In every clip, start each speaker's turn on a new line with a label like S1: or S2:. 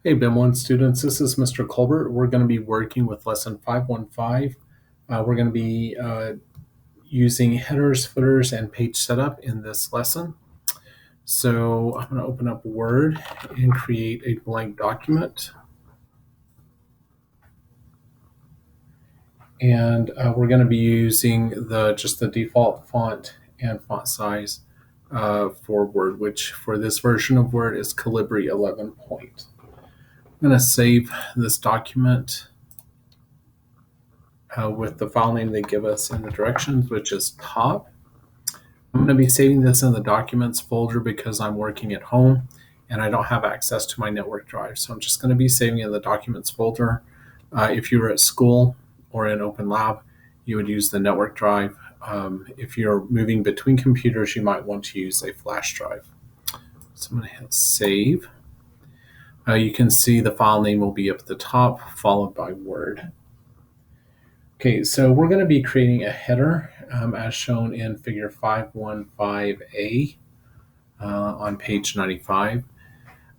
S1: Hey, BIM1 students, this is Mr. Colbert. We're going to be working with lesson 515. We're going to be using headers, footers, and page setup in this lesson. So I'm going to open up Word and create a blank document. And we're going to be using just the default font and font size for Word, which for this version of Word is Calibri 11 point. I'm going to save this document with the file name they give us in the directions, which is top. I'm going to be saving this in the documents folder because I'm working at home and I don't have access to my network drive. So I'm just going to be saving in the documents folder. If you were at school or in Open Lab, you would use the network drive. If you're moving between computers, you might want to use a flash drive. So I'm going to hit save. You can see the file name will be up at the top, followed by Word. Okay, so we're going to be creating a header as shown in figure 515A on page 95.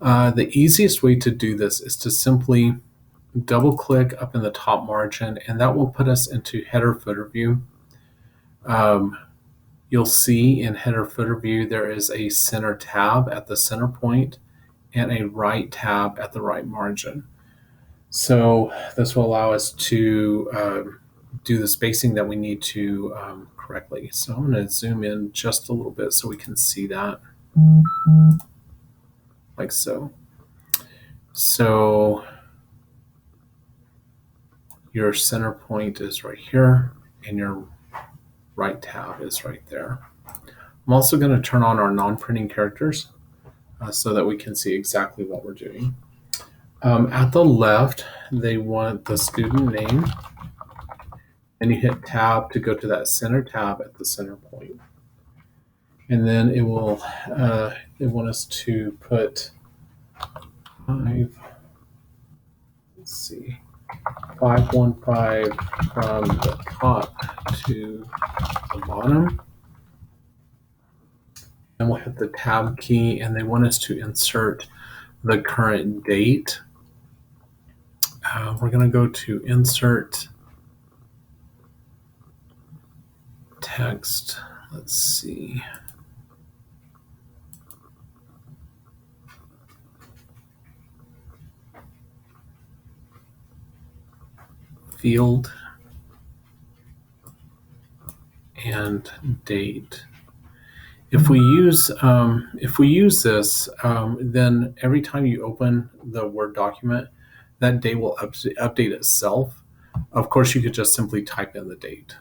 S1: The easiest way to do this is to simply double click up in the top margin, and that will put us into header footer view. You'll see in header footer view there is a center tab at the center point and a right tab at the right margin. So this will allow us to do the spacing that we need to correctly. So I'm going to zoom in just a little bit so we can see that, like so. So your center point is right here and your right tab is right there. I'm also going to turn on our non-printing characters so that we can see exactly what we're doing. At the left, they want the student name, and you hit tab to go to that center tab at the center point. And then it will they want us to put 515 from the top to the bottom. And we'll hit the tab key, and they want us to insert the current date. We're going to go to insert text. Let's see. Field and date. If we use this, then every time you open the Word document, that date will update itself. Of course, you could just simply type in the date.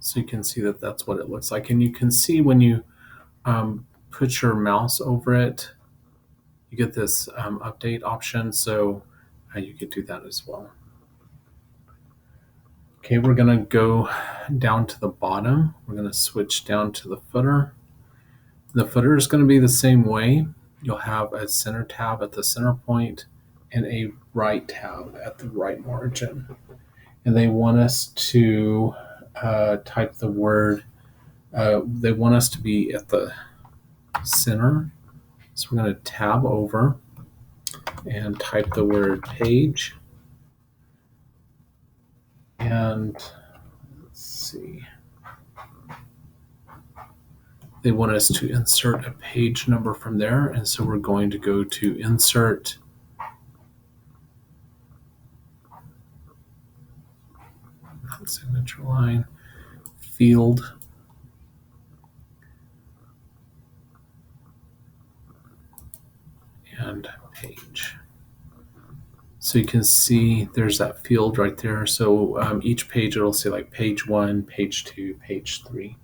S1: So you can see that that's what it looks like. And you can see when you put your mouse over it, you get this update option. So you could do that as well. Okay, we're going to go down to the bottom. We're going to switch down to the footer. The footer is going to be the same way. You'll have a center tab at the center point and a right tab at the right margin. And they want us to type the word, they want us to be at the center. So we're going to tab over and type the word page. And let's see. They want us to insert a page number from there. And so we're going to go to insert signature line, field, and page. So you can see there's that field right there. So each page, it'll say like page 1, page 2, page 3.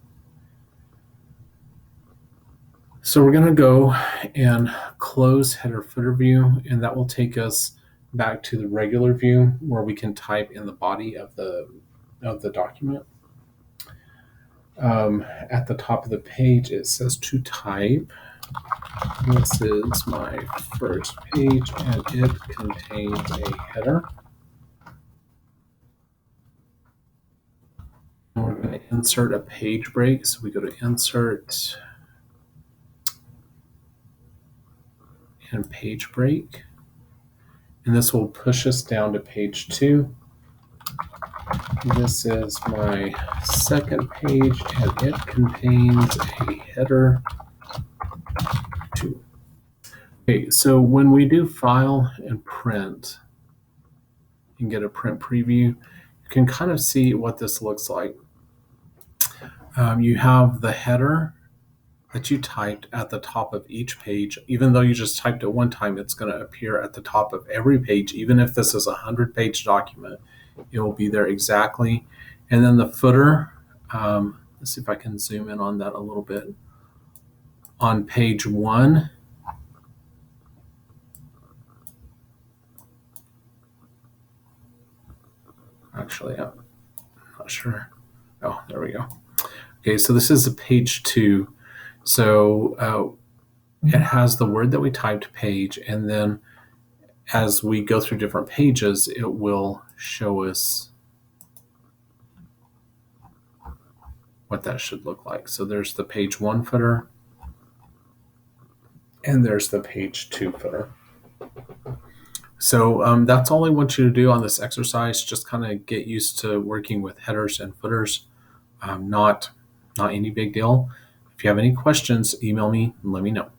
S1: So we're going to go and close header footer view, and that will take us back to the regular view where we can type in the body of the document. At the top of the page, it says to type. This is my first page, and it contains a header. And we're going to insert a page break. So we go to insert and page break. And this will push us down to page 2. This is my second page, and it contains a header 2. Okay, so when we do file and print and get a print preview, you can kind of see what this looks like. You have the header that you typed at the top of each page. Even though you just typed it one time, it's going to appear at the top of every page. Even if this is a 100-page document, it will be there exactly. And then the footer, let's see if I can zoom in on that a little bit. On page 1, actually, I'm not sure. Oh, there we go. Okay, so this is a page 2. So it has the word that we typed, page, and then as we go through different pages, it will show us what that should look like. So there's the page 1 footer, and there's the page 2 footer. So that's all I want you to do on this exercise. Just kind of get used to working with headers and footers. Not any big deal. If you have any questions, email me and let me know.